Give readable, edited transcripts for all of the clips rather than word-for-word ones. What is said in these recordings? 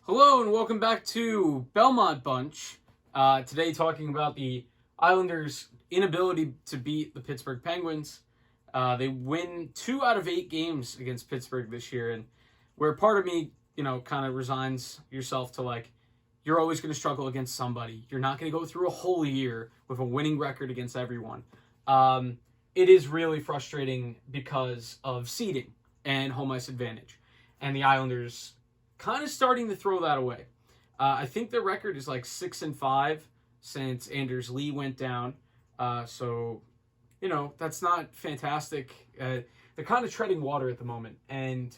Hello and welcome back to Belmont Bunch. Today talking about the Islanders' inability to beat the Pittsburgh Penguins. They win 2 out of 8 games against Pittsburgh this year, and where part of me, kind of resigns yourself to like, you're always going to struggle against somebody. You're not going to go through a whole year with a winning record against everyone. It is really frustrating because of seeding and home ice advantage, and the Islanders kind of starting to throw that away. I think their record is like 6-5 since Anders Lee went down. So, that's not fantastic. They're kind of treading water at the moment. And,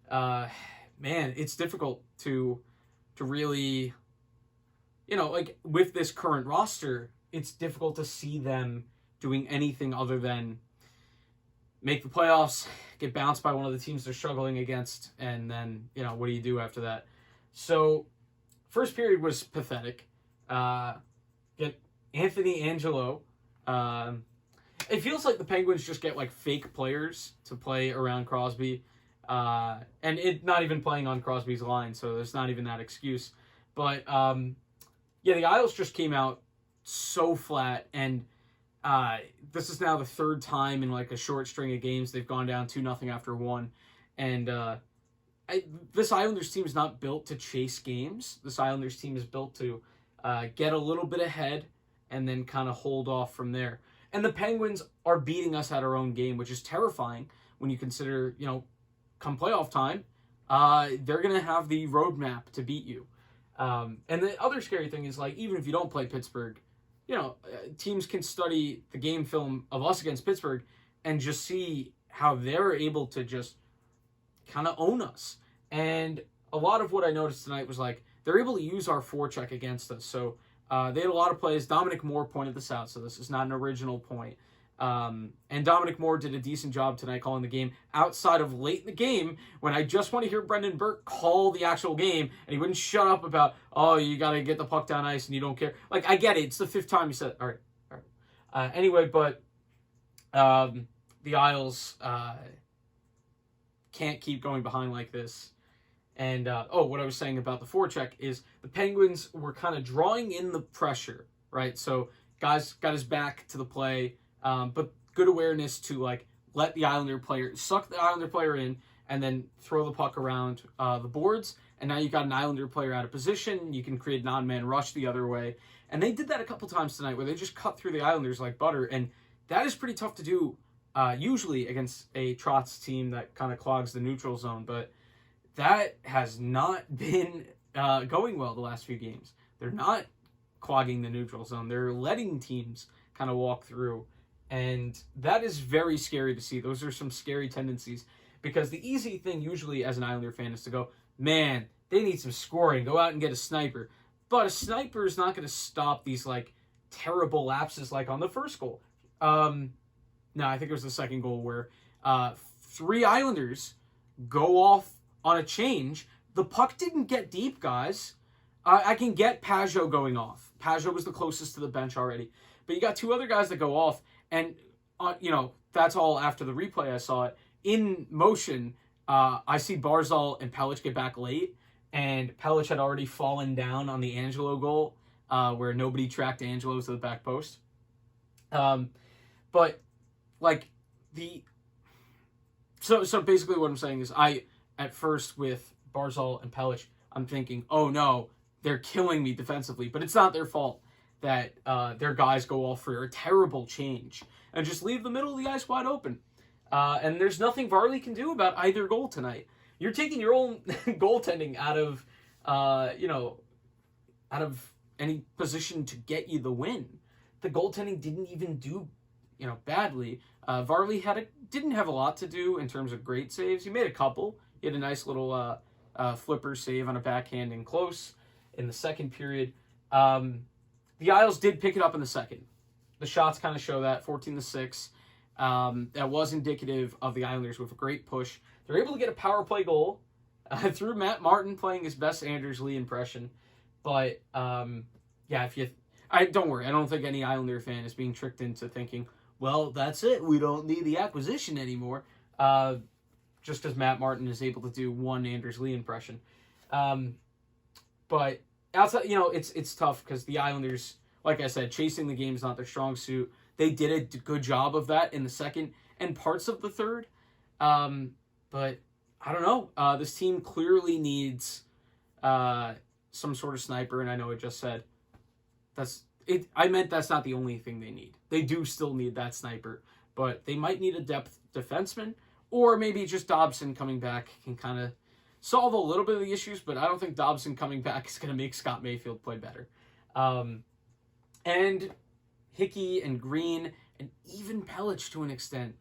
man, it's difficult to really, like with this current roster, it's difficult to see them doing anything other than make the playoffs, get bounced by one of the teams they're struggling against, and then, what do you do after that? So, first period was pathetic. Get Anthony Angelo. It feels like the Penguins just get, like, fake players to play around Crosby, and it not even playing on Crosby's line, so there's not even that excuse. But, the Isles just came out so flat, and this is now the third time in like a short string of games they've gone down 2-0 after 1, and this Islanders team is not built to chase games. This Islanders team is built to get a little bit ahead and then kind of hold off from there. And the Penguins are beating us at our own game, which is terrifying when you consider, come playoff time, they're gonna have the roadmap to beat you. And the other scary thing is, like, even if you don't play Pittsburgh, teams can study the game film of us against Pittsburgh and just see how they're able to just kind of own us. And a lot of what I noticed tonight was like they're able to use our forecheck against us. So they had a lot of plays. Dominic Moore pointed this out, so this is not an original point. And Dominic Moore did a decent job tonight calling the game outside of late in the game when I just want to hear Brendan Burke call the actual game and he wouldn't shut up about, oh, you got to get the puck down ice and you don't care. Like, I get it. It's the 5th time you said it. All right. Anyway, but the Isles can't keep going behind like this. And, what I was saying about the forecheck is the Penguins were kind of drawing in the pressure, right? So guys got his back to the play. But good awareness to like let the suck the Islander player in and then throw the puck around the boards. And now you've got an Islander player out of position. You can create an on-man rush the other way. And they did that a couple times tonight where they just cut through the Islanders like butter. And that is pretty tough to do usually against a Trotz team that kind of clogs the neutral zone. But that has not been going well the last few games. They're not clogging the neutral zone. They're letting teams kind of walk through. And that is very scary to see. Those are some scary tendencies because the easy thing usually as an Islander fan is to go, man, they need some scoring. Go out and get a sniper. But a sniper is not going to stop these like terrible lapses like on the first goal. No, I think it was the second goal where 3 Islanders go off on a change. The puck didn't get deep, guys. I can get Pajot going off. Pajot was the closest to the bench already. But you got 2 other guys that go off. And, that's all after the replay I saw it. In motion, I see Barzal and Pelech get back late. And Pelech had already fallen down on the Angelo goal where nobody tracked Angelo to the back post. But, like, So basically what I'm saying is at first with Barzal and Pelech, I'm thinking, oh, no, they're killing me defensively. But it's not their fault that their guys go off for a terrible change and just leave the middle of the ice wide open. And there's nothing Varley can do about either goal tonight. You're taking your own goaltending out of any position to get you the win. The goaltending didn't even do, badly. Varley didn't have a lot to do in terms of great saves. He made a couple. He had a nice little flipper save on a backhand in close in the second period. The Isles did pick it up in the second. The shots kind of show that, 14-6. That was indicative of the Islanders with a great push. They're able to get a power play goal through Matt Martin playing his best Anders Lee impression. But, don't worry. I don't think any Islander fan is being tricked into thinking, well, that's it. We don't need the acquisition anymore. Just because Matt Martin is able to do one Anders Lee impression. But outside, it's tough because the Islanders, like I said, chasing the game is not their strong suit. They did a good job of that in the second and parts of the third. But I don't know. This team clearly needs some sort of sniper, and I know I just said that's it. I meant that's not the only thing they need. They do still need that sniper, but they might need a depth defenseman, or maybe just Dobson coming back can kind of solve a little bit of the issues, but I don't think Dobson coming back is going to make Scott Mayfield play better. And Hickey and Green and even Pelech to an extent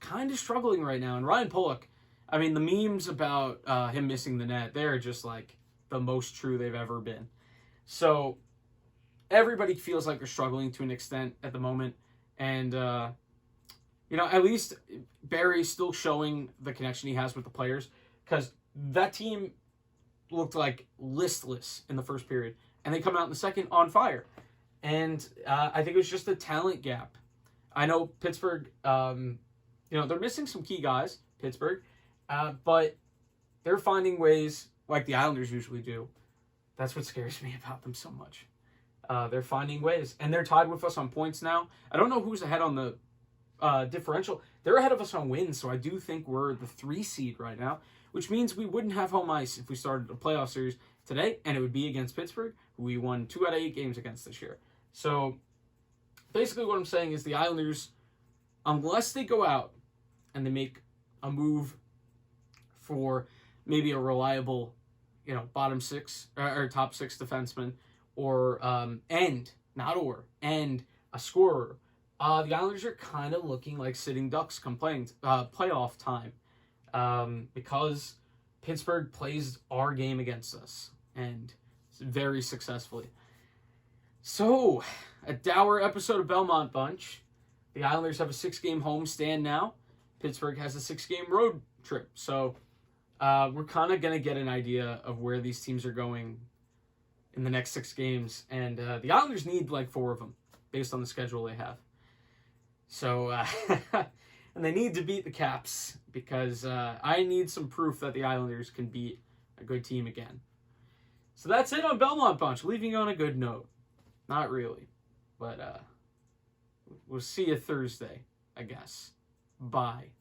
kind of struggling right now. And Ryan Pulock, I mean, the memes about him missing the net, they're just like the most true they've ever been. So everybody feels like they're struggling to an extent at the moment. And, at least Barry's still showing the connection he has with the players, because that team looked like listless in the first period, and they come out in the second on fire. And I think it was just a talent gap. I know Pittsburgh, they're missing some key guys, Pittsburgh, but they're finding ways like the Islanders usually do. That's what scares me about them so much. They're finding ways, and they're tied with us on points now. I don't know who's ahead on the differential. They're ahead of us on wins, so I do think we're the 3 seed right now, which means we wouldn't have home ice if we started a playoff series today, and it would be against Pittsburgh, who we won 2 out of 8 games against this year. So basically what I'm saying is the Islanders, unless they go out and they make a move for maybe a reliable, bottom 6 or top 6 defenseman, or and a scorer, the Islanders are kind of looking like sitting ducks come playoff time, because Pittsburgh plays our game against us, and very successfully. So, a dour episode of Belmont Bunch. The Islanders have a 6-game homestand now. Pittsburgh has a 6-game road trip. So, we're kind of going to get an idea of where these teams are going in the next 6 games. And the Islanders need like 4 of them based on the schedule they have. So, and they need to beat the Caps, because I need some proof that the Islanders can beat a good team again. So that's it on Belmont Bunch. Leaving you on a good note. Not really. But we'll see you Thursday, I guess. Bye.